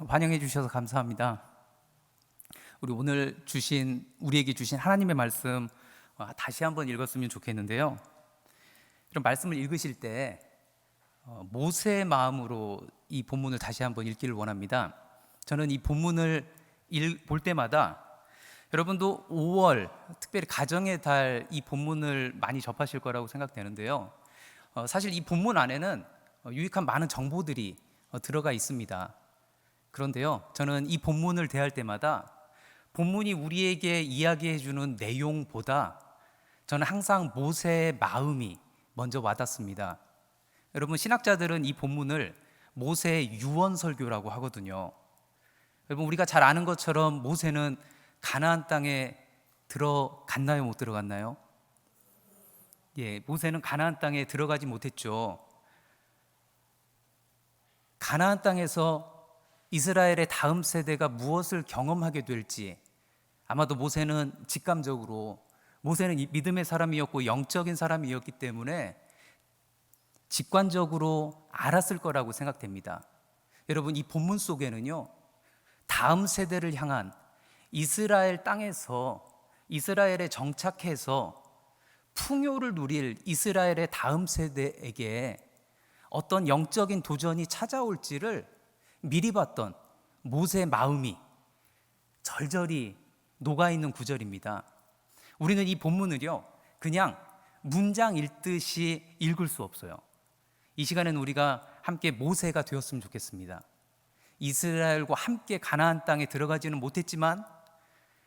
환영해 주셔서 감사합니다. 우리에게 주신 하나님의 말씀 다시 한번 읽었으면 좋겠는데요. 이런 말씀을 읽으실 때 모세의 마음으로 이 본문을 다시 한번 읽기를 원합니다. 저는 이 본문을 볼 때마다 여러분도 5월 특별히 가정의 달 이 본문을 많이 접하실 거라고 생각되는데요. 사실 이 본문 안에는 유익한 많은 정보들이 들어가 있습니다. 그런데요, 저는 이 본문을 대할 때마다 본문이 우리에게 이야기해 주는 내용보다 저는 항상 모세의 마음이 먼저 와닿습니다. 여러분, 신학자들은 이 본문을 모세의 유언설교라고 하거든요. 여러분, 우리가 잘 아는 것처럼 모세는 가나안 땅에 들어갔나요? 못 들어갔나요? 모세는 가나안 땅에 들어가지 못했죠. 가나안 땅에서 이스라엘의 다음 세대가 무엇을 경험하게 될지 아마도 모세는 직감적으로, 모세는 믿음의 사람이었고 영적인 사람이었기 때문에 직관적으로 알았을 거라고 생각됩니다. 여러분, 이 본문 속에는요, 다음 세대를 향한 이스라엘 땅에서 이스라엘에 정착해서 풍요를 누릴 이스라엘의 다음 세대에게 어떤 영적인 도전이 찾아올지를 미리 봤던 모세의 마음이 절절히 녹아있는 구절입니다. 우리는 이 본문을요, 그냥 문장 읽듯이 읽을 수 없어요. 이 시간에는 우리가 함께 모세가 되었으면 좋겠습니다. 이스라엘과 함께 가나안 땅에 들어가지는 못했지만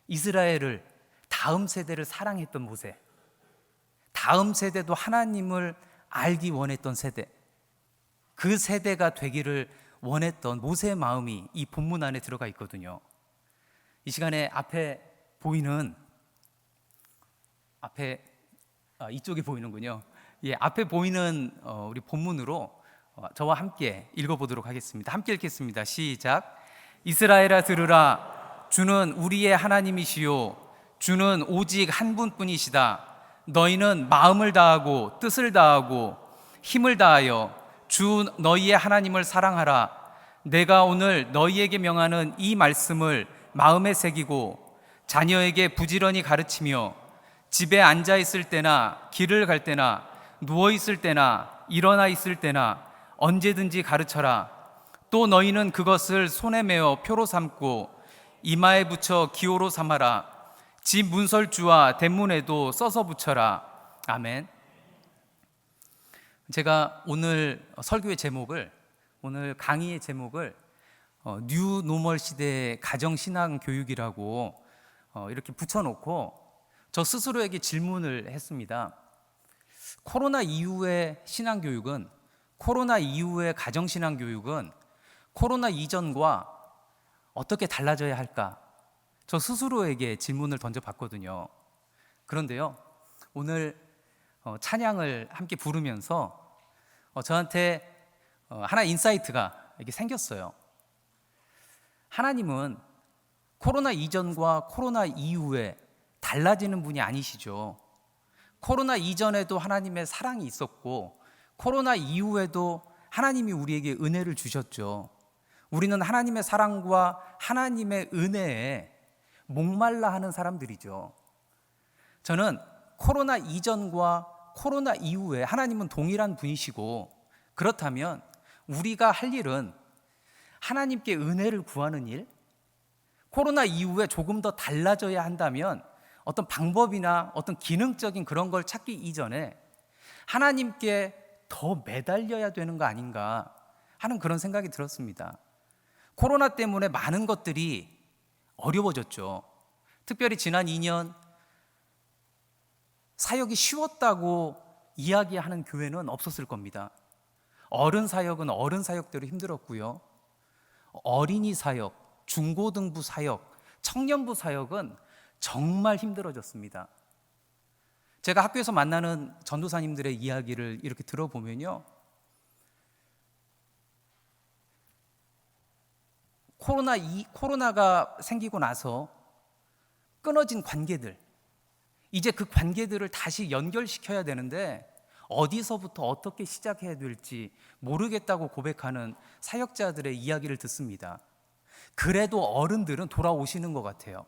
이스라엘을, 다음 세대를 사랑했던 모세, 다음 세대도 하나님을 알기 원했던 세대, 그 세대가 되기를 원했던 모세의 마음이 이 본문 안에 들어가 있거든요. 이 시간에 이쪽에 보이는군요. 앞에 보이는 우리 본문으로 저와 함께 읽어보도록 하겠습니다. 함께 읽겠습니다. 시작. 이스라엘아 들으라. 주는 우리의 하나님이시요 주는 오직 한 분뿐이시다. 너희는 마음을 다하고 뜻을 다하고 힘을 다하여 주 너희의 하나님을 사랑하라. 내가 오늘 너희에게 명하는 이 말씀을 마음에 새기고 자녀에게 부지런히 가르치며 집에 앉아 있을 때나 길을 갈 때나 누워 있을 때나 일어나 있을 때나 언제든지 가르쳐라. 또 너희는 그것을 손에 메어 표로 삼고 이마에 붙여 기호로 삼아라. 집 문설주와 대문에도 써서 붙여라. 아멘. 제가 오늘 오늘 강의의 제목을 뉴 노멀 시대의 가정신앙 교육이라고 이렇게 붙여놓고 저 스스로에게 질문을 했습니다. 코로나 이후의 신앙교육은, 코로나 이후의 가정신앙교육은 코로나 이전과 어떻게 달라져야 할까? 저 스스로에게 질문을 던져봤거든요. 그런데요, 오늘 찬양을 함께 부르면서 저한테 하나 인사이트가 이렇게 생겼어요. 하나님은 코로나 이전과 코로나 이후에 달라지는 분이 아니시죠. 코로나 이전에도 하나님의 사랑이 있었고 코로나 이후에도 하나님이 우리에게 은혜를 주셨죠. 우리는 하나님의 사랑과 하나님의 은혜에 목말라 하는 사람들이죠. 저는 코로나 이전과 코로나 이후에 하나님은 동일한 분이시고, 그렇다면 우리가 할 일은 하나님께 은혜를 구하는 일, 코로나 이후에 조금 더 달라져야 한다면 어떤 방법이나 어떤 기능적인 그런 걸 찾기 이전에 하나님께 더 매달려야 되는 거 아닌가 하는 그런 생각이 들었습니다. 코로나 때문에 많은 것들이 어려워졌죠. 특별히 지난 2년 사역이 쉬웠다고 이야기하는 교회는 없었을 겁니다. 어른 사역은 어른 사역대로 힘들었고요. 어린이 사역, 중고등부 사역, 청년부 사역은 정말 힘들어졌습니다. 제가 학교에서 만나는 전도사님들의 이야기를 이렇게 들어보면요, 코로나가 생기고 나서 끊어진 관계들, 이제 그 관계들을 다시 연결시켜야 되는데 어디서부터 어떻게 시작해야 될지 모르겠다고 고백하는 사역자들의 이야기를 듣습니다. 그래도 어른들은 돌아오시는 것 같아요.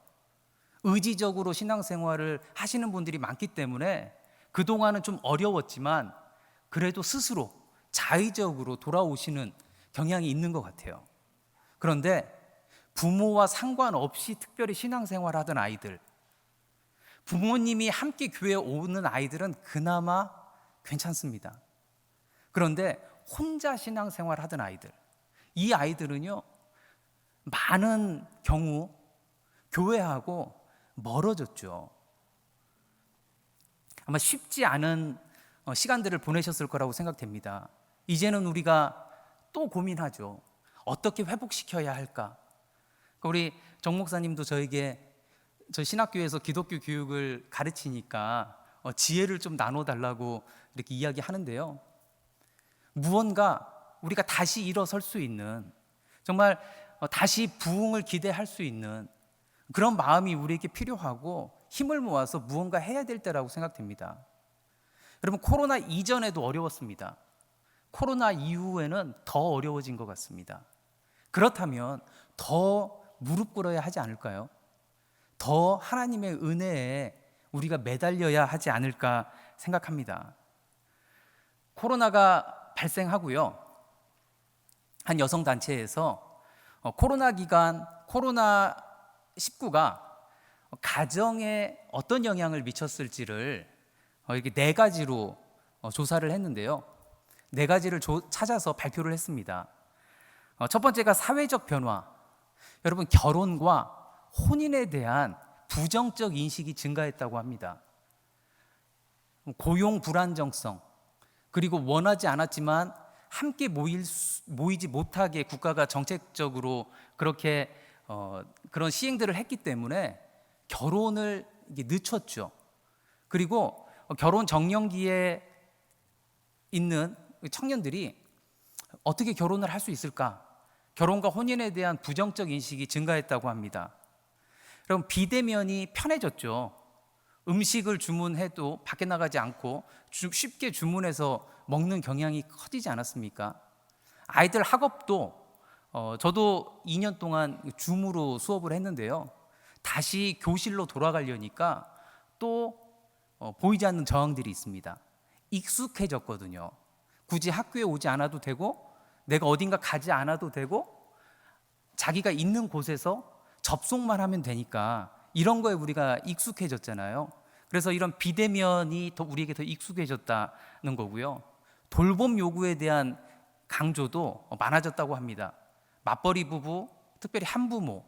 의지적으로 신앙생활을 하시는 분들이 많기 때문에 그동안은 좀 어려웠지만 그래도 스스로 자의적으로 돌아오시는 경향이 있는 것 같아요. 그런데 부모와 상관없이 특별히 신앙생활 하던 아이들, 부모님이 함께 교회에 오는 아이들은 그나마 괜찮습니다. 그런데 혼자 신앙생활 하던 아이들, 이 아이들은요, 많은 경우 교회하고 멀어졌죠. 아마 쉽지 않은 시간들을 보내셨을 거라고 생각됩니다. 이제는 우리가 또 고민하죠. 어떻게 회복시켜야 할까? 우리 정 목사님도 저에게 저 신학교에서 기독교 교육을 가르치니까 지혜를 좀 나눠달라고 이렇게 이야기하는데요. 무언가 우리가 다시 일어설 수 있는, 정말 다시 부흥을 기대할 수 있는 그런 마음이 우리에게 필요하고 힘을 모아서 무언가 해야 될 때라고 생각됩니다. 여러분, 코로나 이전에도 어려웠습니다. 코로나 이후에는 더 어려워진 것 같습니다. 그렇다면 더 무릎 꿇어야 하지 않을까요? 더 하나님의 은혜에 우리가 매달려야 하지 않을까 생각합니다. 코로나가 발생하고요, 한 여성단체에서 코로나 기간 코로나19가 가정에 어떤 영향을 미쳤을지를 이렇게 4가지로 조사를 했는데요. 4가지를 찾아서 발표를 했습니다. 첫 번째가 사회적 변화. 여러분, 결혼과 혼인에 대한 부정적 인식이 증가했다고 합니다. 고용 불안정성, 그리고 원하지 않았지만 함께 모이지 못하게 국가가 정책적으로 그렇게 그런 시행들을 했기 때문에 결혼을 늦췄죠. 그리고 결혼 정년기에 있는 청년들이 어떻게 결혼을 할 수 있을까? 결혼과 혼인에 대한 부정적 인식이 증가했다고 합니다. 여러분, 비대면이 편해졌죠. 음식을 주문해도 밖에 나가지 않고 쉽게 주문해서 먹는 경향이 커지지 않았습니까? 아이들 학업도 저도 2년 동안 줌으로 수업을 했는데요. 다시 교실로 돌아가려니까 또 보이지 않는 저항들이 있습니다. 익숙해졌거든요. 굳이 학교에 오지 않아도 되고 내가 어딘가 가지 않아도 되고 자기가 있는 곳에서 접속만 하면 되니까 이런 거에 우리가 익숙해졌잖아요. 그래서 이런 비대면이 우리에게 더 익숙해졌다는 거고요. 돌봄 요구에 대한 강조도 많아졌다고 합니다. 맞벌이 부부, 특별히 한부모,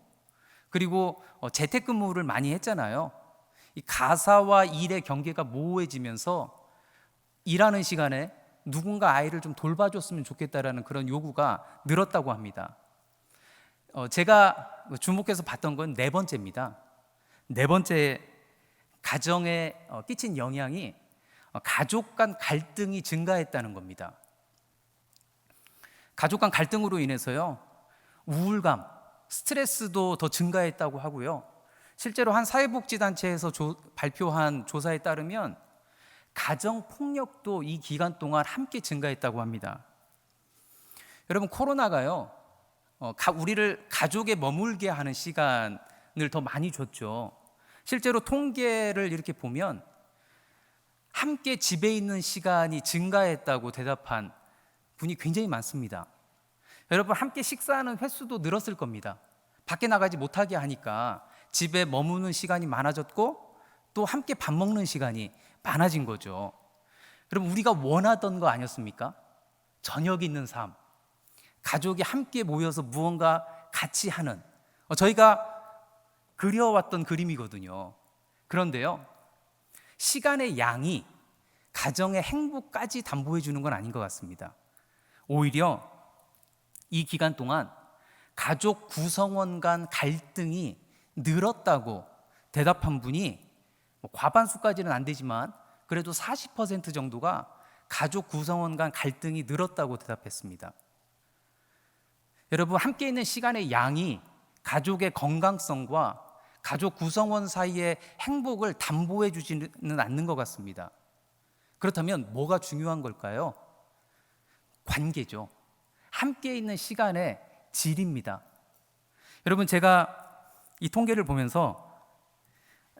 그리고 재택근무를 많이 했잖아요. 이 가사와 일의 경계가 모호해지면서 일하는 시간에 누군가 아이를 좀 돌봐줬으면 좋겠다라는 그런 요구가 늘었다고 합니다. 제가 주목해서 봤던 건 4번째입니다. 4번째, 가정에 끼친 영향이 가족 간 갈등이 증가했다는 겁니다. 가족 간 갈등으로 인해서요, 우울감, 스트레스도 더 증가했다고 하고요. 실제로 한 사회복지단체에서 발표한 조사에 따르면 가정폭력도 이 기간 동안 함께 증가했다고 합니다. 여러분, 코로나가요, 우리를 가족에 머물게 하는 시간을 더 많이 줬죠. 실제로 통계를 이렇게 보면 함께 집에 있는 시간이 증가했다고 대답한 분이 굉장히 많습니다. 여러분, 함께 식사하는 횟수도 늘었을 겁니다. 밖에 나가지 못하게 하니까 집에 머무는 시간이 많아졌고 또 함께 밥 먹는 시간이 많아진 거죠. 여러분, 우리가 원하던 거 아니었습니까? 저녁 있는 삶, 가족이 함께 모여서 무언가 같이 하는, 저희가 그려왔던 그림이거든요. 그런데요, 시간의 양이 가정의 행복까지 담보해 주는 건 아닌 것 같습니다. 오히려 이 기간 동안 가족 구성원 간 갈등이 늘었다고 대답한 분이 과반수까지는 안 되지만 그래도 40% 정도가 가족 구성원 간 갈등이 늘었다고 대답했습니다. 여러분, 함께 있는 시간의 양이 가족의 건강성과 가족 구성원 사이의 행복을 담보해 주지는 않는 것 같습니다. 그렇다면 뭐가 중요한 걸까요? 관계죠. 함께 있는 시간의 질입니다. 여러분, 제가 이 통계를 보면서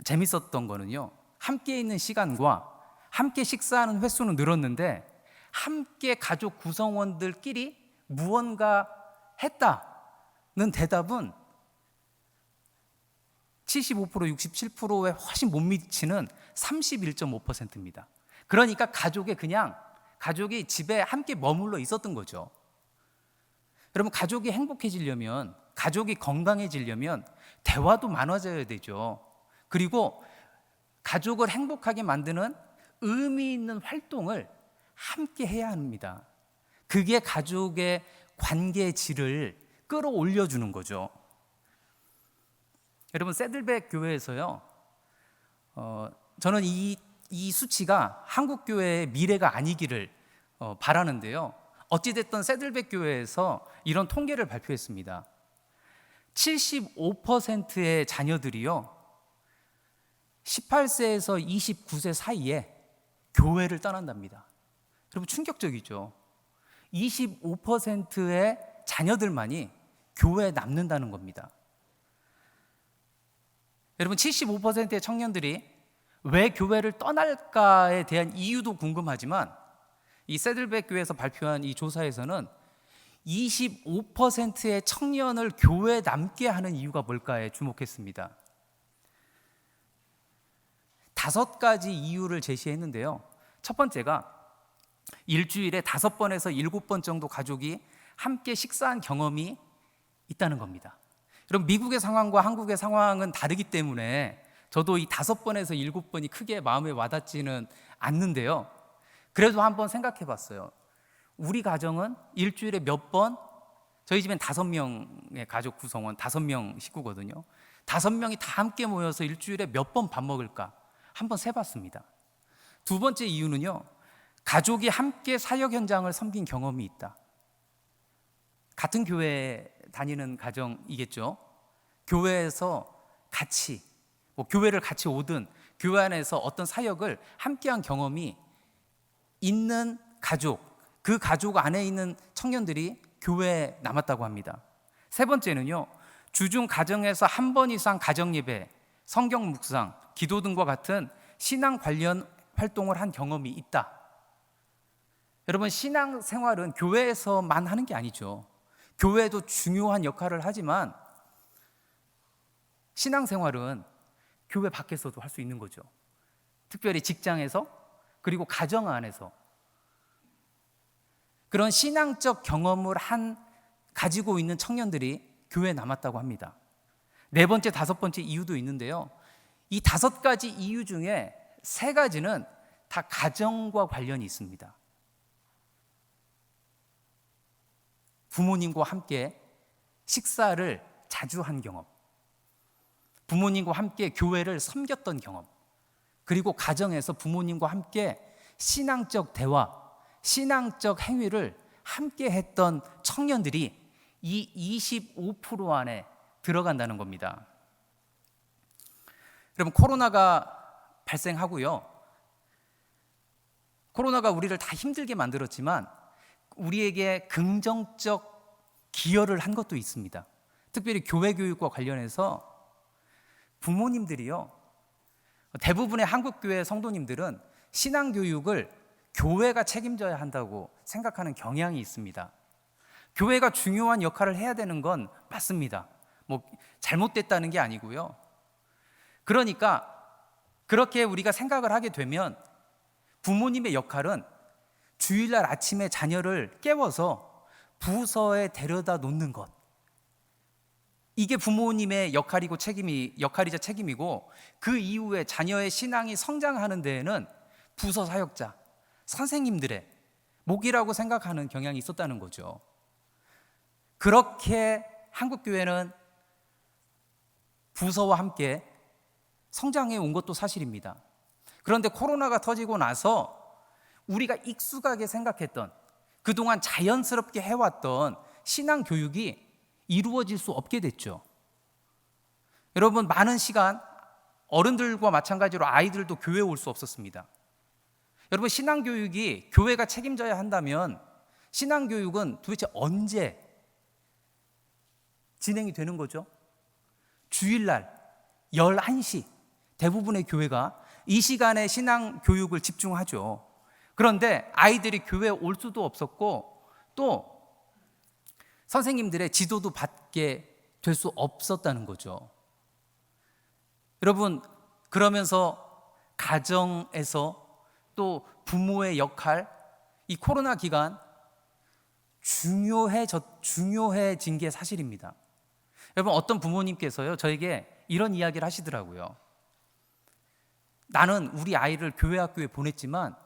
재밌었던 거는요, 함께 있는 시간과 함께 식사하는 횟수는 늘었는데 함께 가족 구성원들끼리 무언가 했다는 대답은 75%, 67%에 훨씬 못 미치는 31.5%입니다. 그러니까 가족이 집에 함께 머물러 있었던 거죠. 여러분, 가족이 행복해지려면, 가족이 건강해지려면 대화도 많아져야 되죠. 그리고 가족을 행복하게 만드는 의미 있는 활동을 함께 해야 합니다. 그게 가족의 관계의 질을 끌어올려주는 거죠. 여러분, 새들백 교회에서요, 저는 이 수치가 한국 교회의 미래가 아니기를 바라는데요. 어찌됐든 새들백 교회에서 이런 통계를 발표했습니다. 75%의 자녀들이요, 18세에서 29세 사이에 교회를 떠난답니다. 여러분, 충격적이죠. 25%의 자녀들만이 교회에 남는다는 겁니다. 여러분, 75%의 청년들이 왜 교회를 떠날까에 대한 이유도 궁금하지만 이 새들백 교회에서 발표한 이 조사에서는 25%의 청년을 교회에 남게 하는 이유가 뭘까에 주목했습니다. 5가지 이유를 제시했는데요. 첫 번째가 일주일에 5번에서 7번 정도 가족이 함께 식사한 경험이 있다는 겁니다. 여러분, 미국의 상황과 한국의 상황은 다르기 때문에 저도 이 5번에서 7번이 크게 마음에 와닿지는 않는데요. 그래도 한번 생각해 봤어요. 우리 가정은 일주일에 몇 번, 저희 집엔 5명의 가족 구성원, 5명 식구거든요. 5명이 다 함께 모여서 일주일에 몇 번 밥 먹을까? 한번 세봤습니다. 두 번째 이유는요, 가족이 함께 사역 현장을 섬긴 경험이 있다. 같은 교회에 다니는 가정이겠죠. 교회에서 같이, 교회를 같이 오든 교회 안에서 어떤 사역을 함께한 경험이 있는 가족, 그 가족 안에 있는 청년들이 교회에 남았다고 합니다. 세 번째는요, 주중 가정에서 한 번 이상 가정 예배, 성경 묵상, 기도 등과 같은 신앙 관련 활동을 한 경험이 있다. 여러분, 신앙 생활은 교회에서만 하는 게 아니죠. 교회도 중요한 역할을 하지만 신앙 생활은 교회 밖에서도 할 수 있는 거죠. 특별히 직장에서, 그리고 가정 안에서 그런 신앙적 경험을 가지고 있는 청년들이 교회에 남았다고 합니다. 4번째, 5번째 이유도 있는데요. 이 5가지 이유 중에 3가지는 다 가정과 관련이 있습니다. 부모님과 함께 식사를 자주 한 경험, 부모님과 함께 교회를 섬겼던 경험, 그리고 가정에서 부모님과 함께 신앙적 대화, 신앙적 행위를 함께 했던 청년들이 이 25% 안에 들어간다는 겁니다. 여러분, 코로나가 발생하고요, 코로나가 우리를 다 힘들게 만들었지만 우리에게 긍정적 기여를 한 것도 있습니다. 특별히 교회 교육과 관련해서 부모님들이요, 대부분의 한국교회 성도님들은 신앙교육을 교회가 책임져야 한다고 생각하는 경향이 있습니다. 교회가 중요한 역할을 해야 되는 건 맞습니다. 잘못됐다는 게 아니고요. 그러니까 그렇게 우리가 생각을 하게 되면 부모님의 역할은 주일날 아침에 자녀를 깨워서 부서에 데려다 놓는 것, 이게 부모님의 역할이자 책임이고, 그 이후에 자녀의 신앙이 성장하는 데에는 부서 사역자, 선생님들의 몫이라고 생각하는 경향이 있었다는 거죠. 그렇게 한국교회는 부서와 함께 성장해 온 것도 사실입니다. 그런데 코로나가 터지고 나서 우리가 익숙하게 생각했던, 그동안 자연스럽게 해왔던 신앙 교육이 이루어질 수 없게 됐죠. 여러분, 많은 시간 어른들과 마찬가지로 아이들도 교회에 올 수 없었습니다. 여러분, 신앙 교육이 교회가 책임져야 한다면 신앙 교육은 도대체 언제 진행이 되는 거죠. 주일날 11시 대부분의 교회가 이 시간에 신앙 교육을 집중하죠. 그런데 아이들이 교회에 올 수도 없었고 또 선생님들의 지도도 받게 될 수 없었다는 거죠. 여러분, 그러면서 가정에서 또 부모의 역할, 이 코로나 기간 중요해진 게 사실입니다. 여러분, 어떤 부모님께서요 저에게 이런 이야기를 하시더라고요. 나는 우리 아이를 교회 학교에 보냈지만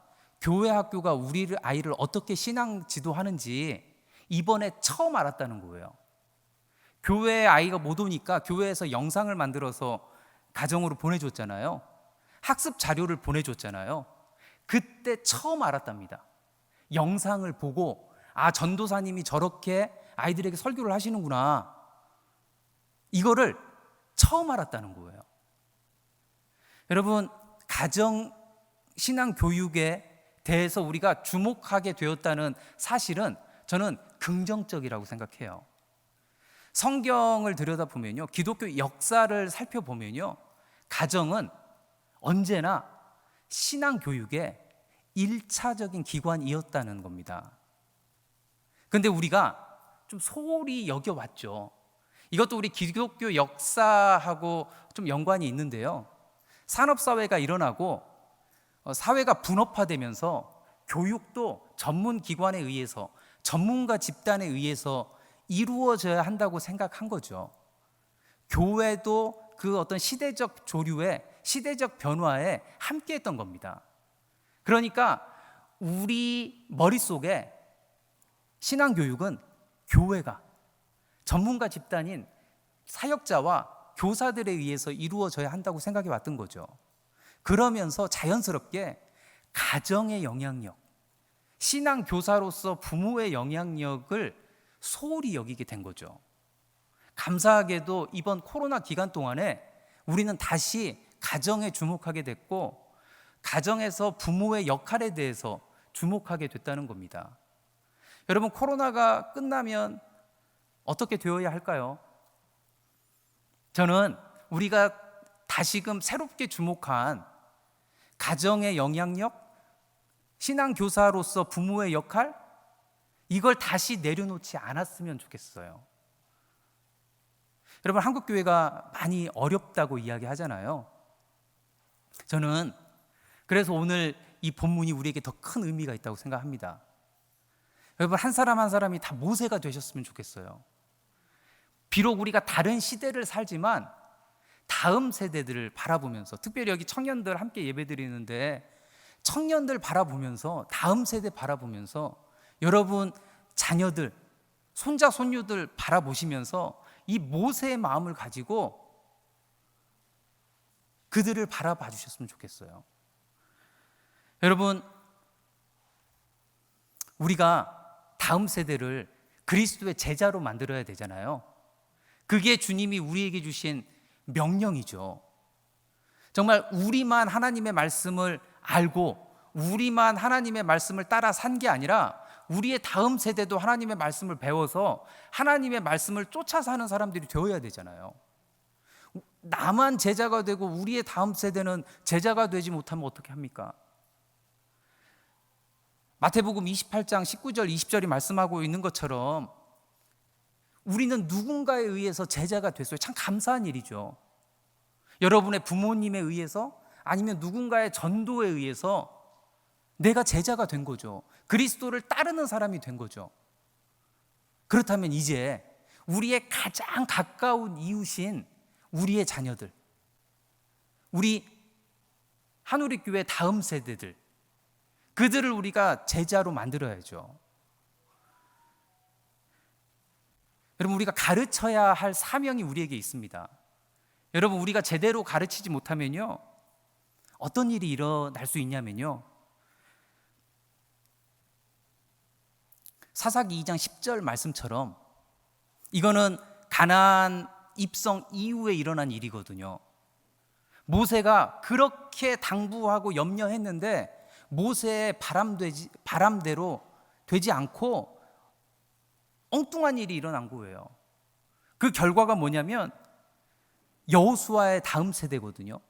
교회 학교가 우리 아이를 어떻게 신앙 지도하는지 이번에 처음 알았다는 거예요. 교회에 아이가 못 오니까 교회에서 영상을 만들어서 가정으로 보내줬잖아요. 학습 자료를 보내줬잖아요. 그때 처음 알았답니다. 영상을 보고 전도사님이 저렇게 아이들에게 설교를 하시는구나, 이거를 처음 알았다는 거예요. 여러분, 가정 신앙 교육에 대해서 우리가 주목하게 되었다는 사실은 저는 긍정적이라고 생각해요. 성경을 들여다보면요, 기독교 역사를 살펴보면요, 가정은 언제나 신앙 교육의 1차적인 기관이었다는 겁니다. 그런데 우리가 좀 소홀히 여겨왔죠. 이것도 우리 기독교 역사하고 좀 연관이 있는데요, 산업사회가 일어나고 사회가 분업화되면서 교육도 전문 기관에 의해서, 전문가 집단에 의해서 이루어져야 한다고 생각한 거죠. 교회도 그 어떤 시대적 조류에, 시대적 변화에 함께 했던 겁니다. 그러니까 우리 머릿속에 신앙교육은 교회가, 전문가 집단인 사역자와 교사들에 의해서 이루어져야 한다고 생각해 왔던 거죠. 그러면서 자연스럽게 가정의 영향력, 신앙교사로서 부모의 영향력을 소홀히 여기게 된 거죠. 감사하게도 이번 코로나 기간 동안에 우리는 다시 가정에 주목하게 됐고, 가정에서 부모의 역할에 대해서 주목하게 됐다는 겁니다. 여러분, 코로나가 끝나면 어떻게 되어야 할까요? 저는 우리가 다시금 새롭게 주목한 가정의 영향력, 신앙교사로서 부모의 역할, 이걸 다시 내려놓지 않았으면 좋겠어요. 여러분, 한국교회가 많이 어렵다고 이야기하잖아요. 저는 그래서 오늘 이 본문이 우리에게 더 큰 의미가 있다고 생각합니다. 여러분, 한 사람 한 사람이 다 모세가 되셨으면 좋겠어요. 비록 우리가 다른 시대를 살지만 다음 세대들을 바라보면서, 특별히 여기 청년들 함께 예배드리는데 청년들 바라보면서, 다음 세대 바라보면서, 여러분 자녀들, 손자 손녀들 바라보시면서 이 모세의 마음을 가지고 그들을 바라봐 주셨으면 좋겠어요. 여러분, 우리가 다음 세대를 그리스도의 제자로 만들어야 되잖아요. 그게 주님이 우리에게 주신 명령이죠. 정말 우리만 하나님의 말씀을 알고 우리만 하나님의 말씀을 따라 산 게 아니라 우리의 다음 세대도 하나님의 말씀을 배워서 하나님의 말씀을 쫓아 사는 사람들이 되어야 되잖아요. 나만 제자가 되고 우리의 다음 세대는 제자가 되지 못하면 어떻게 합니까? 마태복음 28장 19절 20절이 말씀하고 있는 것처럼 우리는 누군가에 의해서 제자가 됐어요. 참 감사한 일이죠. 여러분의 부모님에 의해서, 아니면 누군가의 전도에 의해서 내가 제자가 된 거죠. 그리스도를 따르는 사람이 된 거죠. 그렇다면 이제 우리의 가장 가까운 이웃인 우리의 자녀들, 우리 한우리교회 다음 세대들, 그들을 우리가 제자로 만들어야죠. 여러분, 우리가 가르쳐야 할 사명이 우리에게 있습니다. 여러분, 우리가 제대로 가르치지 못하면요, 어떤 일이 일어날 수 있냐면요, 사사기 2장 10절 말씀처럼, 이거는 가나안 입성 이후에 일어난 일이거든요. 모세가 그렇게 당부하고 염려했는데 모세의 바람대로 되지 않고 엉뚱한 일이 일어난 거예요. 그 결과가 뭐냐면 여호수아의 다음 세대거든요.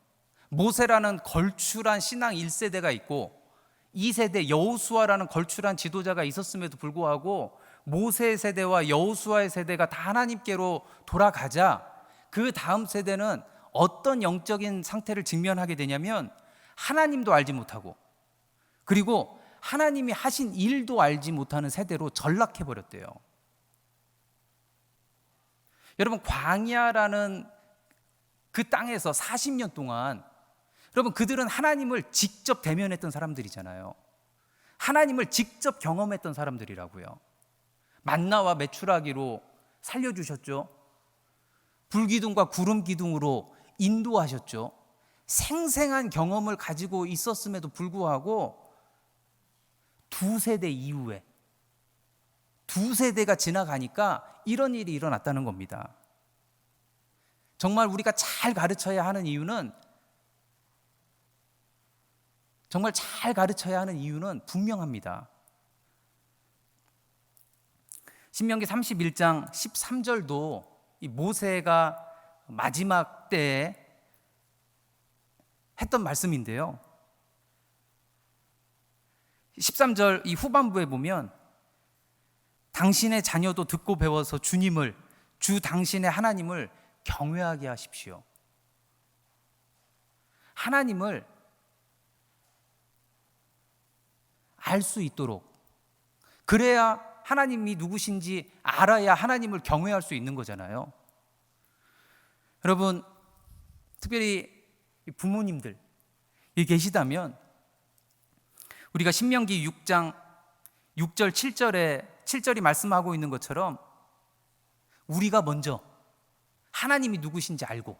모세라는 걸출한 신앙 1세대가 있고 2세대 여호수아라는 걸출한 지도자가 있었음에도 불구하고 모세 세대와 여호수아의 세대가 다 하나님께로 돌아가자 그 다음 세대는 어떤 영적인 상태를 직면하게 되냐면 하나님도 알지 못하고 그리고 하나님이 하신 일도 알지 못하는 세대로 전락해 버렸대요. 여러분, 광야라는 그 땅에서 40년 동안 여러분, 그들은 하나님을 직접 대면했던 사람들이잖아요. 하나님을 직접 경험했던 사람들이라고요. 만나와 메추라기로 살려주셨죠. 불기둥과 구름기둥으로 인도하셨죠. 생생한 경험을 가지고 있었음에도 불구하고 두 세대 이후에 두 세대가 지나가니까 이런 일이 일어났다는 겁니다. 정말 우리가 잘 가르쳐야 하는 이유는 분명합니다. 신명기 31장 13절도 이 모세가 마지막 때에 했던 말씀인데요. 13절 이 후반부에 보면 당신의 자녀도 듣고 배워서 주 당신의 하나님을 경외하게 하십시오. 하나님을 알 수 있도록, 그래야 하나님이 누구신지 알아야 하나님을 경외할 수 있는 거잖아요. 여러분, 특별히 부모님들 계시다면 우리가 신명기 6장 6절 7절이 말씀하고 있는 것처럼 우리가 먼저 하나님이 누구신지 알고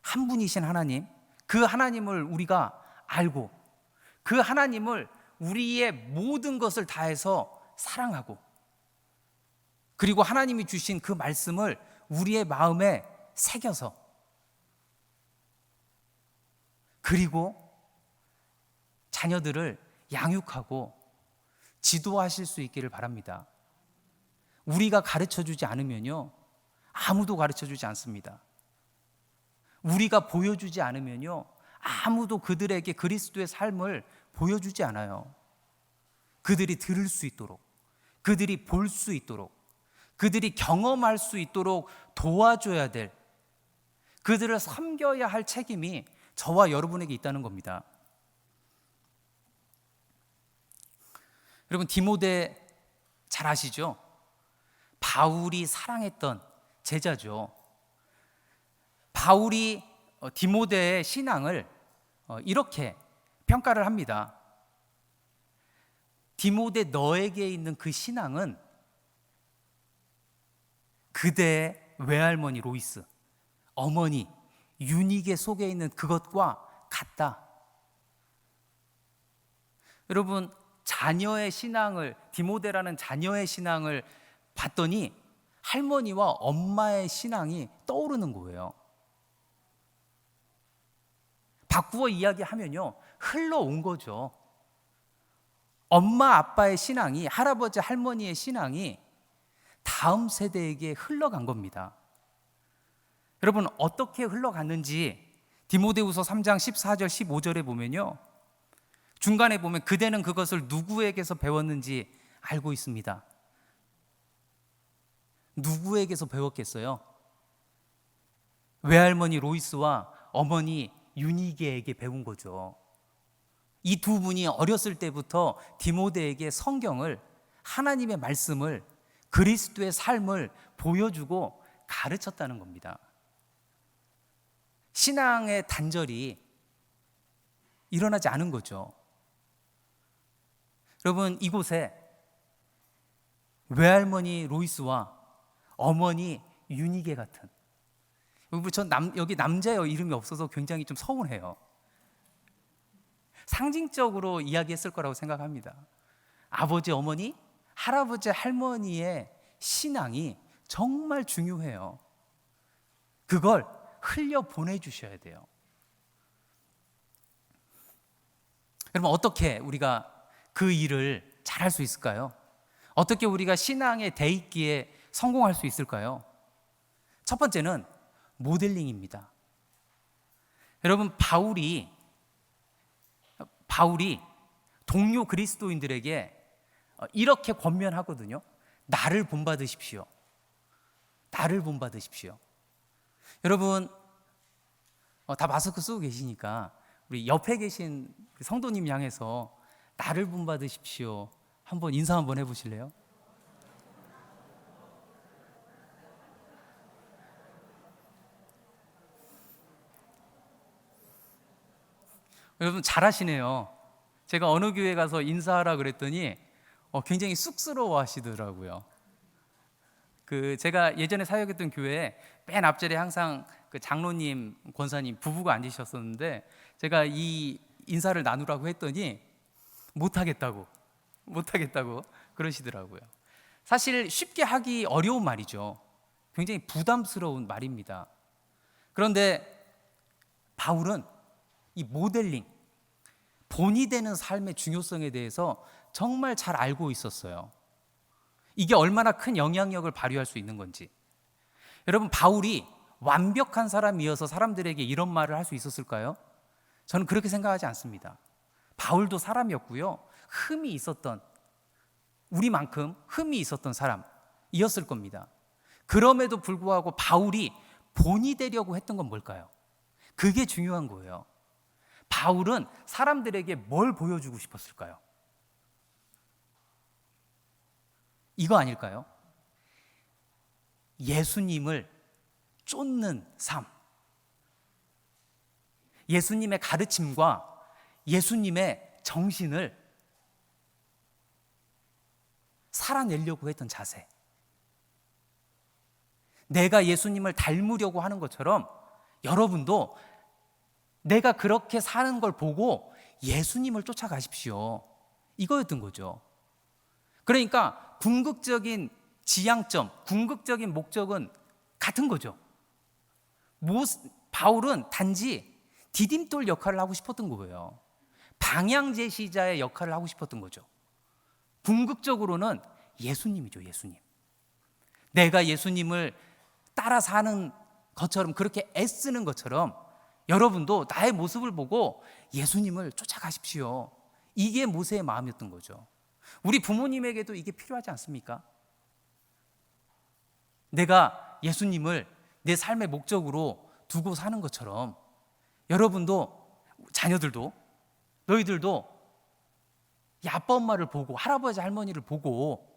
한 분이신 하나님, 그 하나님을 우리가 알고 그 하나님을 우리의 모든 것을 다해서 사랑하고 그리고 하나님이 주신 그 말씀을 우리의 마음에 새겨서 그리고 자녀들을 양육하고 지도하실 수 있기를 바랍니다. 우리가 가르쳐주지 않으면요 아무도 가르쳐주지 않습니다. 우리가 보여주지 않으면요 아무도 그들에게 그리스도의 삶을 보여주지 않아요. 그들이 들을 수 있도록, 그들이 볼 수 있도록, 그들이 경험할 수 있도록 도와줘야 될, 그들을 섬겨야 할 책임이 저와 여러분에게 있다는 겁니다. 여러분, 디모데 잘 아시죠? 바울이 사랑했던 제자죠. 바울이 디모데의 신앙을 이렇게 평가를 합니다. 디모데, 너에게 있는 그 신앙은 그대의 외할머니 로이스, 어머니 유니게 속에 있는 그것과 같다. 여러분, 자녀의 신앙을, 디모데라는 자녀의 신앙을 봤더니 할머니와 엄마의 신앙이 떠오르는 거예요. 바꾸어 이야기하면요 흘러온 거죠. 엄마 아빠의 신앙이, 할아버지 할머니의 신앙이 다음 세대에게 흘러간 겁니다. 여러분, 어떻게 흘러갔는지 디모데후서 3장 14절 15절에 보면요 중간에 보면 그대는 그것을 누구에게서 배웠는지 알고 있습니다. 누구에게서 배웠겠어요? 외할머니 로이스와 어머니 유니게에게 배운 거죠. 이 두 분이 어렸을 때부터 디모데에게 성경을, 하나님의 말씀을, 그리스도의 삶을 보여주고 가르쳤다는 겁니다. 신앙의 단절이 일어나지 않은 거죠. 여러분, 이곳에 외할머니 로이스와 어머니 유니게 같은, 여기 남자의 이름이 없어서 굉장히 좀 서운해요. 상징적으로 이야기했을 거라고 생각합니다. 아버지, 어머니, 할아버지, 할머니의 신앙이 정말 중요해요. 그걸 흘려 보내주셔야 돼요. 여러분, 어떻게 우리가 그 일을 잘할 수 있을까요? 어떻게 우리가 신앙의 대입기에 성공할 수 있을까요? 첫 번째는 모델링입니다. 여러분, 바울이 동료 그리스도인들에게 이렇게 권면하거든요. 나를 본받으십시오. 나를 본받으십시오. 여러분, 다 마스크 쓰고 계시니까 우리 옆에 계신 성도님 향해서 나를 본받으십시오. 한번 인사 한번 해보실래요? 여러분 잘하시네요. 제가 어느 교회 가서 인사하라 그랬더니 굉장히 쑥스러워 하시더라고요. 제가 예전에 사역했던 교회에 맨 앞자리에 항상 그 장로님, 권사님 부부가 앉으셨었는데 제가 이 인사를 나누라고 했더니 못하겠다고 그러시더라고요. 사실 쉽게 하기 어려운 말이죠. 굉장히 부담스러운 말입니다. 그런데 바울은 이 모델링, 본이 되는 삶의 중요성에 대해서 정말 잘 알고 있었어요. 이게 얼마나 큰 영향력을 발휘할 수 있는 건지. 여러분, 바울이 완벽한 사람이어서 사람들에게 이런 말을 할 수 있었을까요? 저는 그렇게 생각하지 않습니다. 바울도 사람이었고요. 흠이 있었던, 우리만큼 흠이 있었던 사람이었을 겁니다. 그럼에도 불구하고 바울이 본이 되려고 했던 건 뭘까요? 그게 중요한 거예요. 바울은 사람들에게 뭘 보여주고 싶었을까요? 이거 아닐까요? 예수님을 쫓는 삶. 예수님의 가르침과 예수님의 정신을 살아내려고 했던 자세. 내가 예수님을 닮으려고 하는 것처럼 여러분도 내가 그렇게 사는 걸 보고 예수님을 쫓아가십시오. 이거였던 거죠. 그러니까 궁극적인 지향점, 궁극적인 목적은 같은 거죠. 바울은 단지 디딤돌 역할을 하고 싶었던 거예요. 방향 제시자의 역할을 하고 싶었던 거죠. 궁극적으로는 예수님이죠, 예수님. 내가 예수님을 따라 사는 것처럼, 그렇게 애쓰는 것처럼 여러분도 나의 모습을 보고 예수님을 쫓아가십시오. 이게 모세의 마음이었던 거죠. 우리 부모님에게도 이게 필요하지 않습니까? 내가 예수님을 내 삶의 목적으로 두고 사는 것처럼 여러분도, 자녀들도, 너희들도 이 아빠 엄마를 보고, 할아버지 할머니를 보고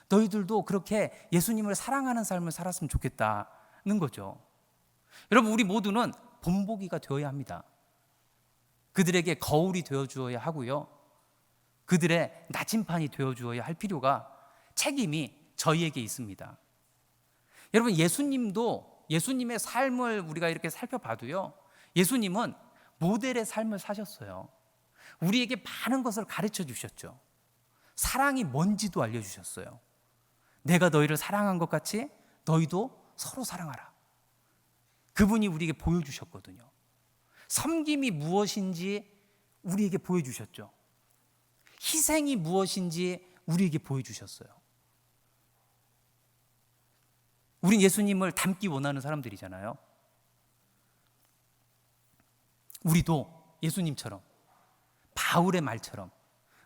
너희들도 그렇게 예수님을 사랑하는 삶을 살았으면 좋겠다는 거죠. 여러분, 우리 모두는 본보기가 되어야 합니다. 그들에게 거울이 되어주어야 하고요. 그들의 나침판이 되어주어야 할 필요가, 책임이 저희에게 있습니다. 여러분, 예수님의 삶을 우리가 이렇게 살펴봐도요, 예수님은 모델의 삶을 사셨어요. 우리에게 많은 것을 가르쳐 주셨죠. 사랑이 뭔지도 알려주셨어요. 내가 너희를 사랑한 것 같이 너희도 서로 사랑하라. 그분이 우리에게 보여주셨거든요. 섬김이 무엇인지 우리에게 보여주셨죠. 희생이 무엇인지 우리에게 보여주셨어요. 우린 예수님을 닮기 원하는 사람들이잖아요. 우리도 예수님처럼, 바울의 말처럼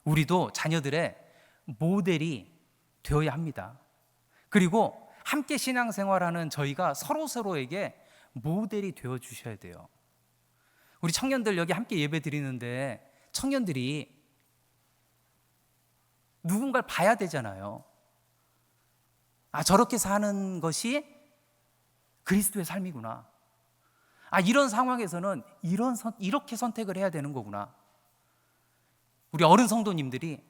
우리도 자녀들의 모델이 되어야 합니다. 그리고 함께 신앙생활하는 저희가 서로에게 모델이 되어 주셔야 돼요. 우리 청년들 여기 함께 예배 드리는데 청년들이 누군가를 봐야 되잖아요. 저렇게 사는 것이 그리스도의 삶이구나. 이런 상황에서는 이렇게 선택을 해야 되는 거구나. 우리 어른 성도님들이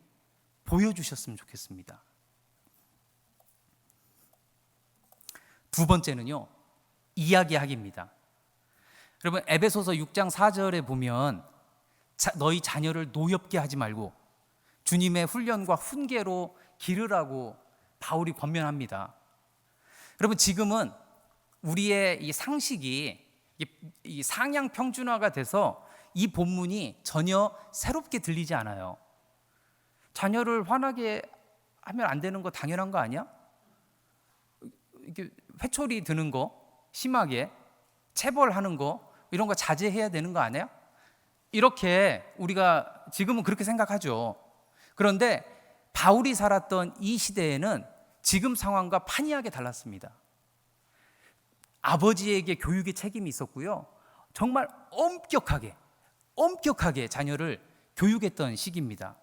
보여주셨으면 좋겠습니다. 두 번째는요, 이야기하기입니다. 여러분, 에베소서 6장 4절에 보면 너희 자녀를 노엽게 하지 말고 주님의 훈련과 훈계로 기르라고 바울이 권면합니다. 여러분, 지금은 우리의 이 상식이 이 상향 평준화가 돼서 이 본문이 전혀 새롭게 들리지 않아요. 자녀를 화나게 하면 안 되는 거 당연한 거 아니야? 이렇게 회초리 드는 거, 심하게 체벌하는 거 이런 거 자제해야 되는 거 아니에요? 이렇게 우리가 지금은 그렇게 생각하죠. 그런데 바울이 살았던 이 시대에는 지금 상황과 판이하게 달랐습니다. 아버지에게 교육의 책임이 있었고요. 정말 엄격하게 자녀를 교육했던 시기입니다.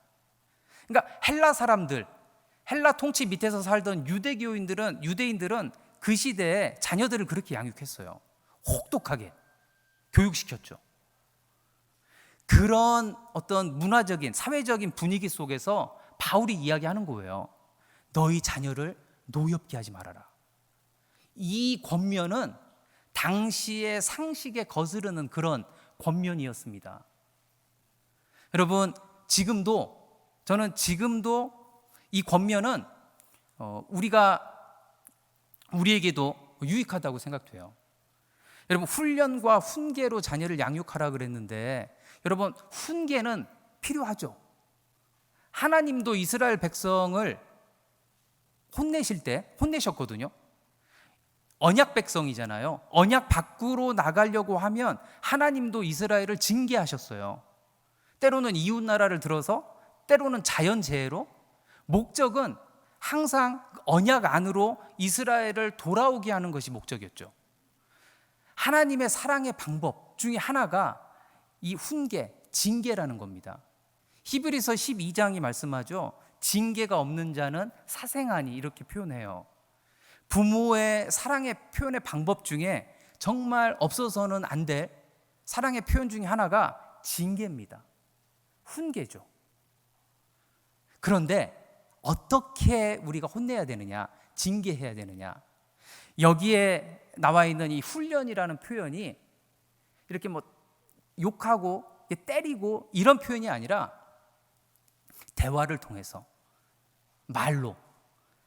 그러니까 헬라 사람들, 헬라 통치 밑에서 살던 유대인들은 그 시대에 자녀들을 그렇게 양육했어요. 혹독하게 교육시켰죠. 그런 어떤 문화적인 사회적인 분위기 속에서 바울이 이야기하는 거예요. 너희 자녀를 노엽게 하지 말아라. 이 권면은 당시의 상식에 거스르는 그런 권면이었습니다. 여러분, 저는 지금도 이 권면은 우리에게도 유익하다고 생각돼요. 여러분, 훈련과 훈계로 자녀를 양육하라 그랬는데, 여러분, 훈계는 필요하죠. 하나님도 이스라엘 백성을 혼내셨거든요. 언약 백성이잖아요. 언약 밖으로 나가려고 하면 하나님도 이스라엘을 징계하셨어요. 때로는 이웃 나라를 들어서, 때로는 자연재해로. 목적은 항상 언약 안으로 이스라엘을 돌아오게 하는 것이 목적이었죠. 하나님의 사랑의 방법 중에 하나가 이 훈계, 징계라는 겁니다. 히브리서 12장이 말씀하죠. 징계가 없는 자는 사생아니, 이렇게 표현해요. 부모의 사랑의 표현의 방법 중에 정말 없어서는 안 될 사랑의 표현 중에 하나가 징계입니다. 훈계죠. 그런데 어떻게 우리가 혼내야 되느냐, 징계해야 되느냐, 여기에 나와 있는 이 훈련이라는 표현이 이렇게 뭐 욕하고 때리고 이런 표현이 아니라 대화를 통해서, 말로,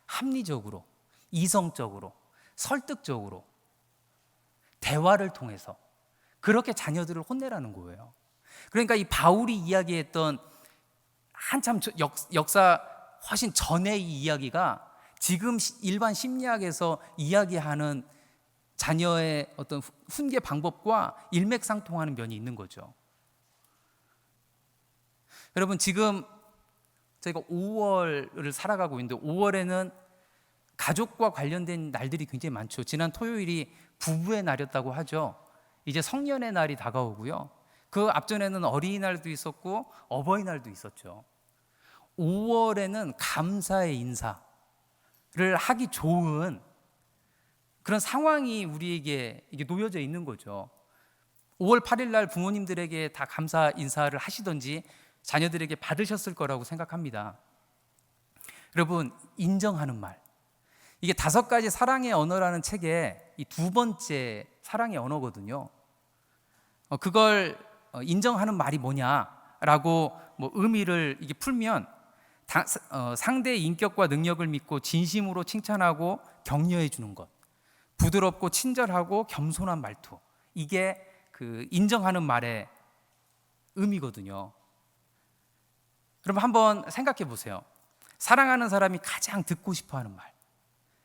합리적으로, 이성적으로, 설득적으로 대화를 통해서 그렇게 자녀들을 혼내라는 거예요. 그러니까 이 바울이 이야기했던 한참 역사 훨씬 전의 이 이야기가 지금 일반 심리학에서 이야기하는 자녀의 어떤 훈계 방법과 일맥상통하는 면이 있는 거죠. 여러분, 지금 저희가 5월을 살아가고 있는데 5월에는 가족과 관련된 날들이 굉장히 많죠. 지난 토요일이 부부의 날이었다고 하죠. 이제 성년의 날이 다가오고요. 그 앞전에는 어린이날도 있었고 어버이날도 있었죠. 5월에는 감사의 인사를 하기 좋은 그런 상황이 우리에게 이게 놓여져 있는 거죠. 5월 8일 날 부모님들에게 다 감사 인사를 하시던지 자녀들에게 받으셨을 거라고 생각합니다. 여러분, 인정하는 말. 이게 5가지 사랑의 언어라는 책에 이 2번째 사랑의 언어거든요. 그걸 인정하는 말이 뭐냐라고 의미를 이게 풀면 상대의 인격과 능력을 믿고 진심으로 칭찬하고 격려해 주는 것, 부드럽고 친절하고 겸손한 말투, 이게 그 인정하는 말의 의미거든요. 그럼 한번 생각해 보세요. 사랑하는 사람이 가장 듣고 싶어하는 말.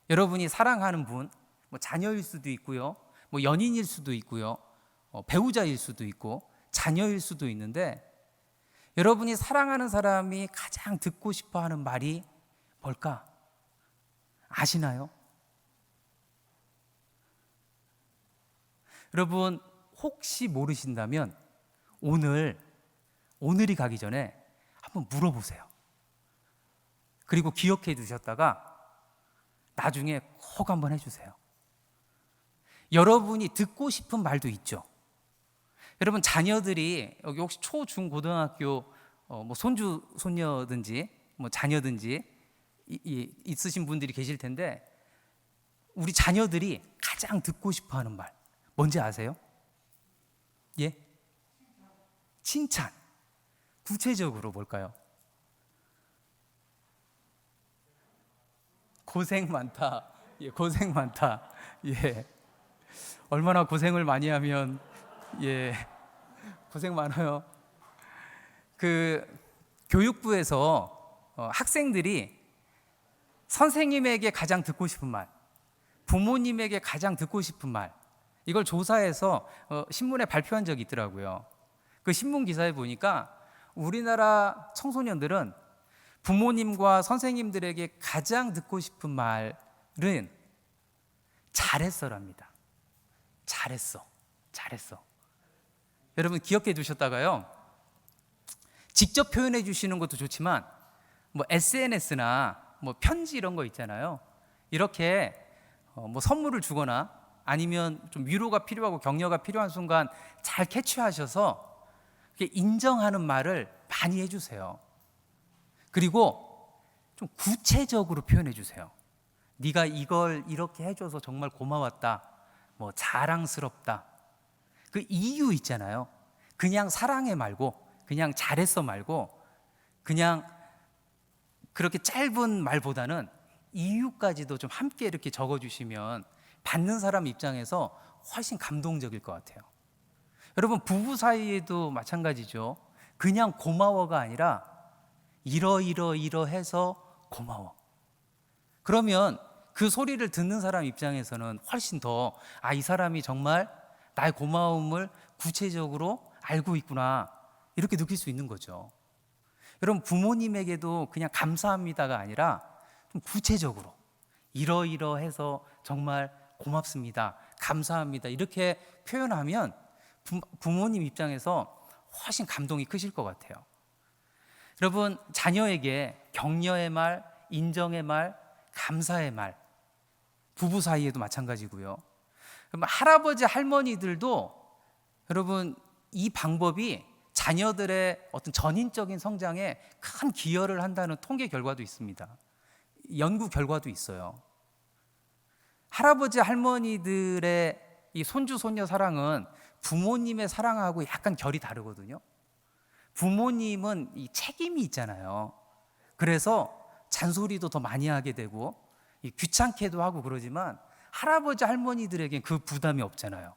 여러분이 사랑하는 분, 자녀일 수도 있고요, 연인일 수도 있고요, 배우자일 수도 있고 자녀일 수도 있는데, 여러분이 사랑하는 사람이 가장 듣고 싶어하는 말이 뭘까? 아시나요? 여러분, 혹시 모르신다면 오늘이 가기 전에 한번 물어보세요. 그리고 기억해 두셨다가 나중에 꼭 한번 해주세요. 여러분이 듣고 싶은 말도 있죠. 여러분, 자녀들이 여기 혹시 초, 중, 고등학교 손주, 손녀든지 자녀든지 있으신 분들이 계실 텐데, 우리 자녀들이 가장 듣고 싶어하는 말 뭔지 아세요? 예? 칭찬. 구체적으로 뭘까요? 고생 많다. 예, 고생 많다. 예. 얼마나 고생을 많이 하면, 예, 고생 많아요. 그 교육부에서 학생들이 선생님에게 가장 듣고 싶은 말, 부모님에게 가장 듣고 싶은 말, 이걸 조사해서 신문에 발표한 적이 있더라고요. 그 신문 기사에 보니까 우리나라 청소년들은 부모님과 선생님들에게 가장 듣고 싶은 말은 잘했어랍니다. 잘했어. 여러분 기억해 두셨다가요. 직접 표현해 주시는 것도 좋지만 뭐 SNS나 뭐 편지 이런 거 있잖아요. 이렇게 뭐 선물을 주거나 아니면 좀 위로가 필요하고 격려가 필요한 순간 잘 캐치하셔서 인정하는 말을 많이 해주세요. 그리고 좀 구체적으로 표현해 주세요. 네가 이걸 이렇게 해줘서 정말 고마웠다, 뭐 자랑스럽다. 그 이유 있잖아요. 그냥 사랑해 말고, 그냥 잘했어 말고, 그냥 그렇게 짧은 말보다는 이유까지도 좀 함께 이렇게 적어주시면 받는 사람 입장에서 훨씬 감동적일 것 같아요. 여러분 부부 사이에도 마찬가지죠. 그냥 고마워가 아니라 이러해서 고마워. 그러면 그 소리를 듣는 사람 입장에서는 훨씬 더 이 사람이 정말 나의 고마움을 구체적으로 알고 있구나 이렇게 느낄 수 있는 거죠. 여러분 부모님에게도 그냥 감사합니다가 아니라 좀 구체적으로 이러해서 정말 고맙습니다, 감사합니다 이렇게 표현하면 부모님 입장에서 훨씬 감동이 크실 것 같아요. 여러분 자녀에게 격려의 말, 인정의 말, 감사의 말, 부부 사이에도 마찬가지고요. 할아버지 할머니들도 여러분 이 방법이 자녀들의 어떤 전인적인 성장에 큰 기여를 한다는 통계 결과도 있습니다. 연구 결과도 있어요. 할아버지 할머니들의 이 손주 손녀 사랑은 부모님의 사랑하고 약간 결이 다르거든요. 부모님은 이 책임이 있잖아요. 그래서 잔소리도 더 많이 하게 되고 귀찮게도 하고 그러지만 할아버지 할머니들에겐 그 부담이 없잖아요.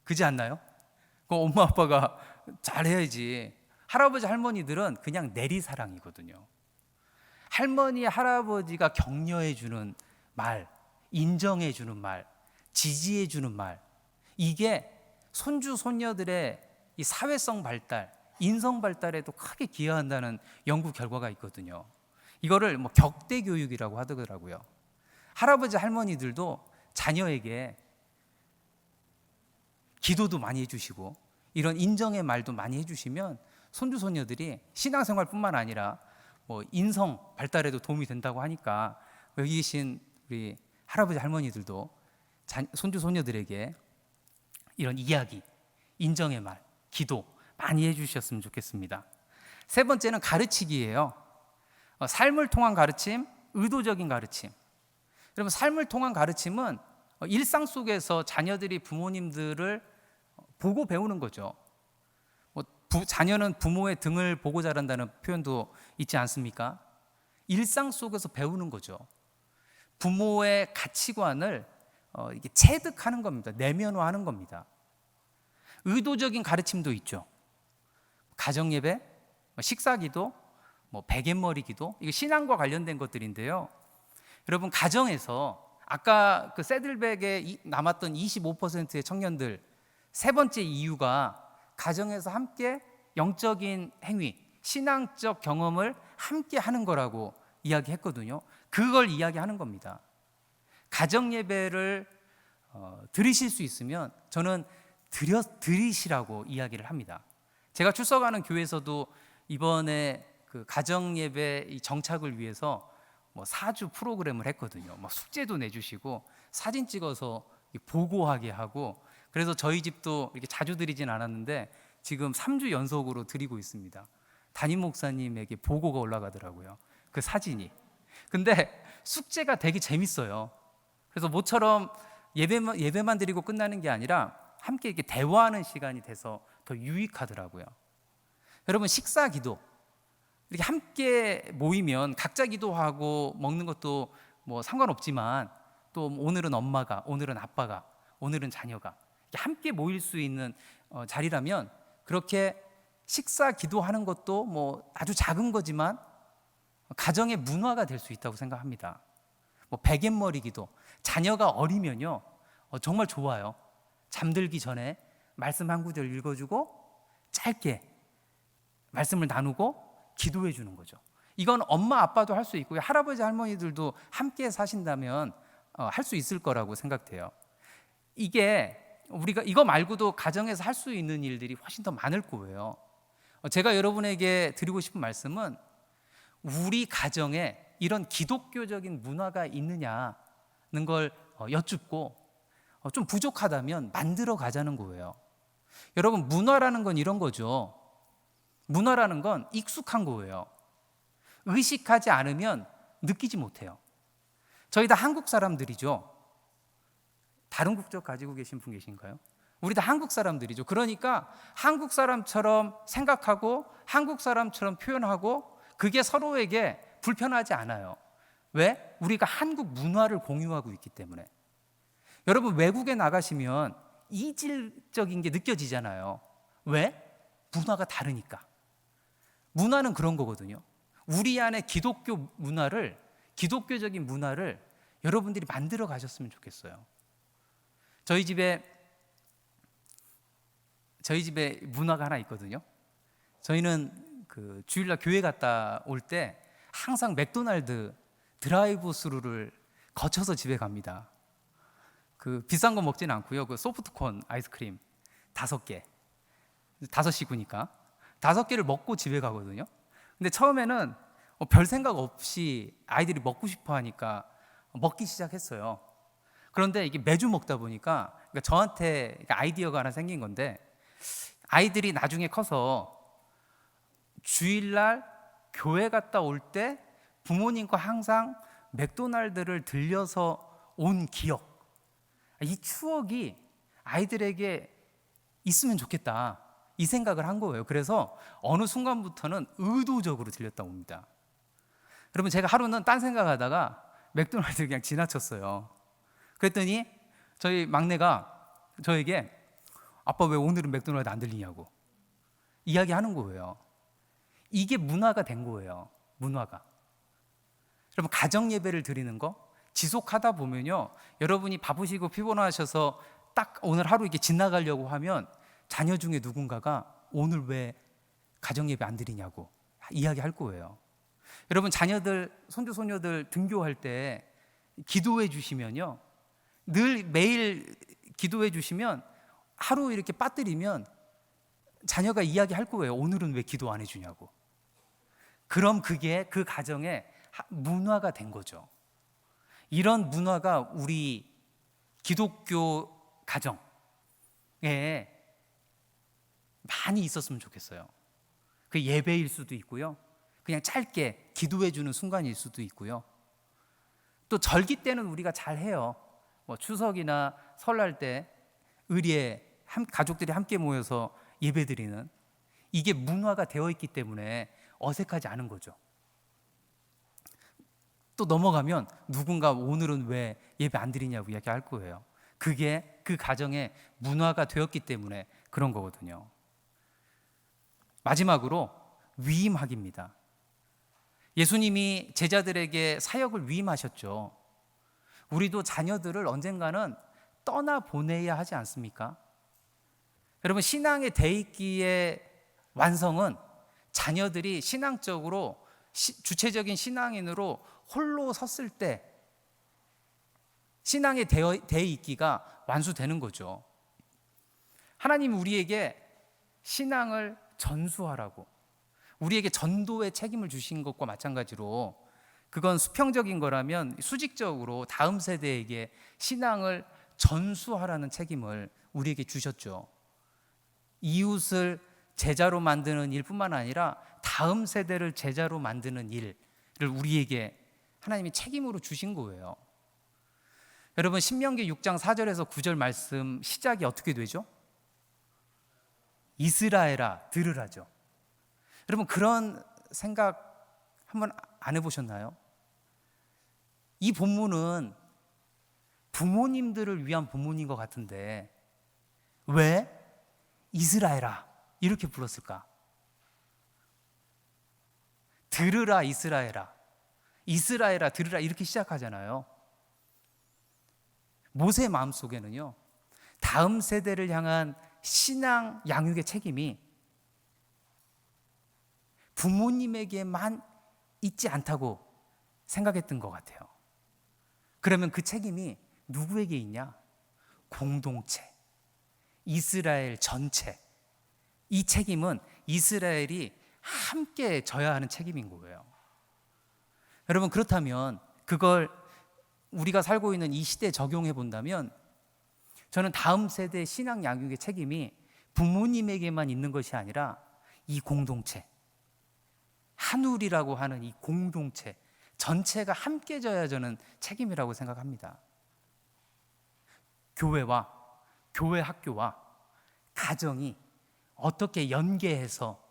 그렇지 않나요? 그럼 엄마 아빠가 잘해야지. 할아버지 할머니들은 그냥 내리사랑이거든요. 할머니 할아버지가 격려해 주는 말, 인정해 주는 말, 지지해 주는 말, 이게 손주 손녀들의 이 사회성 발달, 인성 발달에도 크게 기여한다는 연구 결과가 있거든요. 이거를 뭐 격대 교육이라고 하더라고요. 할아버지 할머니들도 자녀에게 기도도 많이 해주시고 이런 인정의 말도 많이 해주시면 손주 손녀들이 신앙생활뿐만 아니라 뭐 인성 발달에도 도움이 된다고 하니까 여기 계신 우리 할아버지 할머니들도 손주 손녀들에게 이런 이야기, 인정의 말, 기도 많이 해주셨으면 좋겠습니다. 세 번째는 가르치기예요. 삶을 통한 가르침, 의도적인 가르침. 여러분 삶을 통한 가르침은 일상 속에서 자녀들이 부모님들을 보고 배우는 거죠. 자녀는 부모의 등을 보고 자란다는 표현도 있지 않습니까? 일상 속에서 배우는 거죠. 부모의 가치관을 이렇게 체득하는 겁니다. 내면화하는 겁니다. 의도적인 가르침도 있죠. 가정예배, 식사기도, 베갯머리기도, 이거 신앙과 관련된 것들인데요. 여러분 가정에서 아까 그 새들백에 남았던 25%의 청년들 세 번째 이유가 가정에서 함께 영적인 행위, 신앙적 경험을 함께 하는 거라고 이야기했거든요. 그걸 이야기하는 겁니다. 가정 예배를 드리실 수 있으면 저는 드리시라고 이야기를 합니다. 제가 출석하는 교회에서도 이번에 그 가정 예배 정착을 위해서 4주 프로그램을 했거든요. 숙제도 내주시고 사진 찍어서 보고하게 하고, 그래서 저희 집도 이렇게 자주 드리진 않았는데 지금 3주 연속으로 드리고 있습니다. 담임 목사님에게 보고가 올라가더라고요, 그 사진이. 근데 숙제가 되게 재밌어요. 그래서 모처럼 예배만 드리고 끝나는 게 아니라 함께 이렇게 대화하는 시간이 돼서 더 유익하더라고요. 여러분 식사 기도, 이렇게 함께 모이면 각자 기도하고 먹는 것도 상관없지만 또 오늘은 엄마가, 오늘은 아빠가, 오늘은 자녀가 함께 모일 수 있는 자리라면 그렇게 식사 기도하는 것도 아주 작은 거지만 가정의 문화가 될 수 있다고 생각합니다. 베갯머리 기도, 자녀가 어리면요 정말 좋아요. 잠들기 전에 말씀 한 구절 읽어주고 짧게 말씀을 나누고 기도해 주는 거죠. 이건 엄마 아빠도 할 수 있고요. 할아버지 할머니들도 함께 사신다면 할 수 있을 거라고 생각돼요. 이게 우리가 이거 말고도 가정에서 할 수 있는 일들이 훨씬 더 많을 거예요. 제가 여러분에게 드리고 싶은 말씀은 우리 가정에 이런 기독교적인 문화가 있느냐는 걸 여쭙고 좀 부족하다면 만들어 가자는 거예요. 여러분, 문화라는 건 이런 거죠. 문화라는 건 익숙한 거예요. 의식하지 않으면 느끼지 못해요. 저희 다 한국 사람들이죠. 다른 국적 가지고 계신 분 계신가요? 우리 다 한국 사람들이죠. 그러니까 한국 사람처럼 생각하고 한국 사람처럼 표현하고 그게 서로에게 불편하지 않아요. 왜? 우리가 한국 문화를 공유하고 있기 때문에. 여러분, 외국에 나가시면 이질적인 게 느껴지잖아요. 왜? 문화가 다르니까. 문화는 그런 거거든요. 우리 안에 기독교적인 문화를 여러분들이 만들어 가셨으면 좋겠어요. 저희 집에 문화가 하나 있거든요. 저희는 그 주일날 교회 갔다 올 때 항상 맥도날드 드라이브 스루를 거쳐서 집에 갑니다. 그 비싼 거 먹지는 않고요. 그 소프트콘 아이스크림 5개, 5식구니까 5개를 먹고 집에 가거든요. 근데 처음에는 별 생각 없이 아이들이 먹고 싶어 하니까 먹기 시작했어요. 그런데 이게 매주 먹다 보니까 그러니까 저한테 아이디어가 하나 생긴 건데, 아이들이 나중에 커서 주일날 교회 갔다 올 때 부모님과 항상 맥도날드를 들려서 온 기억, 이 추억이 아이들에게 있으면 좋겠다, 이 생각을 한 거예요. 그래서 어느 순간부터는 의도적으로 들렸다 옵니다. 여러분, 제가 하루는 딴 생각하다가 맥도날드 그냥 지나쳤어요. 그랬더니 저희 막내가 저에게 아빠 왜 오늘은 맥도날드 안 들리냐고 이야기하는 거예요. 이게 문화가 된 거예요. 문화가. 여러분, 가정 예배를 드리는 거 지속하다 보면요, 여러분이 바쁘시고 피곤하셔서 딱 오늘 하루 이렇게 지나가려고 하면 자녀 중에 누군가가 오늘 왜 가정 예배 안 드리냐고 이야기할 거예요. 여러분, 자녀들, 손주 손녀들 등교할 때 기도해 주시면요, 매일 기도해 주시면 하루 이렇게 빠뜨리면 자녀가 이야기할 거예요. 오늘은 왜 기도 안 해주냐고. 그럼 그게 그 가정의 문화가 된 거죠. 이런 문화가 우리 기독교 가정에 많이 있었으면 좋겠어요. 그 예배일 수도 있고요, 그냥 짧게 기도해 주는 순간일 수도 있고요, 또 절기 때는 우리가 잘 해요. 뭐 추석이나 설날 때 의리에 가족들이 함께 모여서 예배드리는, 이게 문화가 되어 있기 때문에 어색하지 않은 거죠. 또 넘어가면 누군가 오늘은 왜 예배 안 드리냐고 이야기할 거예요. 그게 그 가정의 문화가 되었기 때문에 그런 거거든요. 마지막으로 위임하기입니다. 예수님이 제자들에게 사역을 위임하셨죠. 우리도 자녀들을 언젠가는 떠나 보내야 하지 않습니까? 여러분, 신앙의 대입기의 완성은 자녀들이 신앙적으로 주체적인 신앙인으로 홀로 섰을 때 신앙의 대입기가 완수되는 거죠. 하나님 우리에게 신앙을 전수하라고, 우리에게 전도의 책임을 주신 것과 마찬가지로, 그건 수평적인 거라면 수직적으로 다음 세대에게 신앙을 전수하라는 책임을 우리에게 주셨죠. 이웃을 제자로 만드는 일뿐만 아니라 다음 세대를 제자로 만드는 일을 우리에게 하나님이 책임으로 주신 거예요. 여러분, 신명기 6장 4절에서 9절 말씀 시작이 어떻게 되죠? 이스라엘아 들으라죠. 여러분, 그런 생각 한번 안 해보셨나요? 이 본문은 부모님들을 위한 본문인 것 같은데 왜 이스라엘아 이렇게 불렀을까? 들으라 이스라엘아, 이스라엘아 들으라 이렇게 시작하잖아요. 모세 마음속에는요, 다음 세대를 향한 신앙 양육의 책임이 부모님에게만 있지 않다고 생각했던 것 같아요. 그러면 그 책임이 누구에게 있냐? 공동체, 이스라엘 전체. 이 책임은 이스라엘이 함께 져야 하는 책임인 거예요. 여러분, 그렇다면 그걸 우리가 살고 있는 이 시대에 적용해 본다면, 저는 다음 세대 신앙 양육의 책임이 부모님에게만 있는 것이 아니라 이 공동체, 한울이라고 하는 이 공동체 전체가 함께 져야 저는 책임이라고 생각합니다. 교회와 교회 학교와 가정이 어떻게 연계해서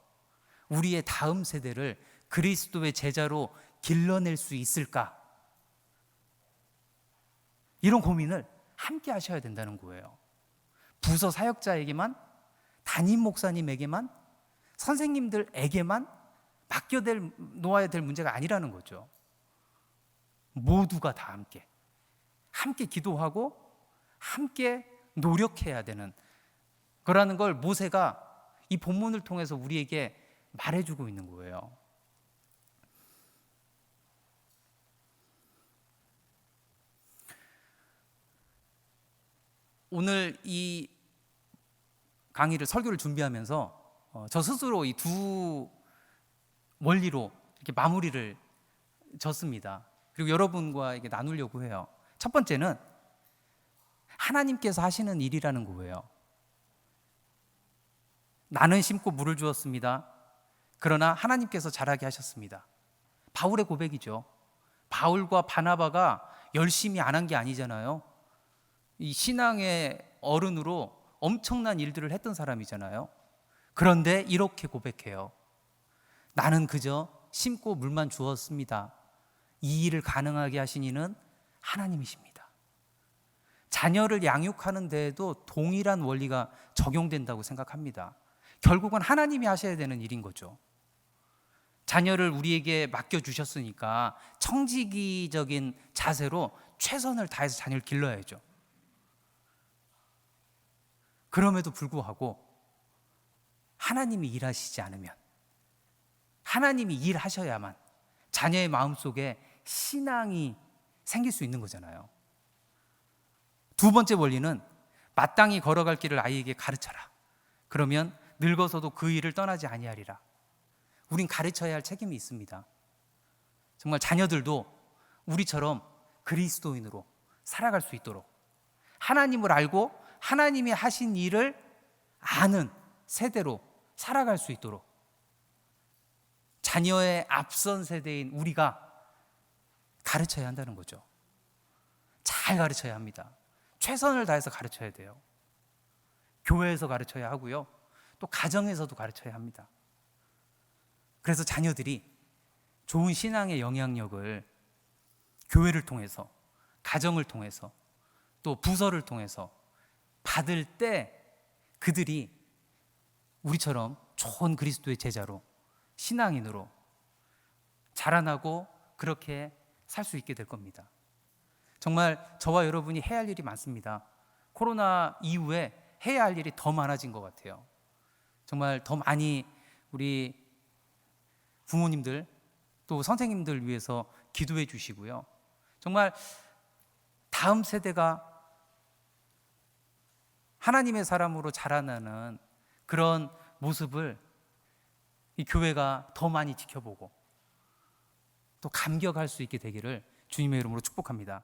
우리의 다음 세대를 그리스도의 제자로 길러낼 수 있을까? 이런 고민을 함께 하셔야 된다는 거예요. 부서 사역자에게만, 담임 목사님에게만, 선생님들에게만 놓아야 될 문제가 아니라는 거죠. 모두가 다 함께 기도하고 함께 노력해야 되는 거라는 걸 모세가 이 본문을 통해서 우리에게 말해주고 있는 거예요. 오늘 이 강의를, 설교를 준비하면서 저 스스로 이 두 원리로 이렇게 마무리를 졌습니다. 그리고 여러분과 이렇게 나누려고 해요. 첫 번째는 하나님께서 하시는 일이라는 거예요. 나는 심고 물을 주었습니다. 그러나 하나님께서 자라게 하셨습니다. 바울의 고백이죠. 바울과 바나바가 열심히 안 한 게 아니잖아요. 이 신앙의 어른으로 엄청난 일들을 했던 사람이잖아요. 그런데 이렇게 고백해요. 나는 그저 심고 물만 주었습니다. 이 일을 가능하게 하신 이는 하나님이십니다. 자녀를 양육하는 데에도 동일한 원리가 적용된다고 생각합니다. 결국은 하나님이 하셔야 되는 일인 거죠. 자녀를 우리에게 맡겨주셨으니까 청지기적인 자세로 최선을 다해서 자녀를 길러야죠. 그럼에도 불구하고 하나님이 일하시지 않으면, 하나님이 일하셔야만 자녀의 마음속에 신앙이 생길 수 있는 거잖아요. 두 번째 원리는 마땅히 걸어갈 길을 아이에게 가르쳐라. 그러면 늙어서도 그 일을 떠나지 아니하리라. 우린 가르쳐야 할 책임이 있습니다. 정말 자녀들도 우리처럼 그리스도인으로 살아갈 수 있도록, 하나님을 알고 하나님이 하신 일을 아는 세대로 살아갈 수 있도록 자녀의 앞선 세대인 우리가 가르쳐야 한다는 거죠. 잘 가르쳐야 합니다. 최선을 다해서 가르쳐야 돼요. 교회에서 가르쳐야 하고요, 또 가정에서도 가르쳐야 합니다. 그래서 자녀들이 좋은 신앙의 영향력을 교회를 통해서, 가정을 통해서, 또 부서를 통해서 받을 때 그들이 우리처럼 좋은 그리스도의 제자로, 신앙인으로 자라나고 그렇게 살 수 있게 될 겁니다. 정말 저와 여러분이 해야 할 일이 많습니다. 코로나 이후에 해야 할 일이 더 많아진 것 같아요. 정말 더 많이 우리 부모님들 또 선생님들 위해서 기도해 주시고요. 정말 다음 세대가 하나님의 사람으로 자라나는 그런 모습을 이 교회가 더 많이 지켜보고 또 감격할 수 있게 되기를 주님의 이름으로 축복합니다.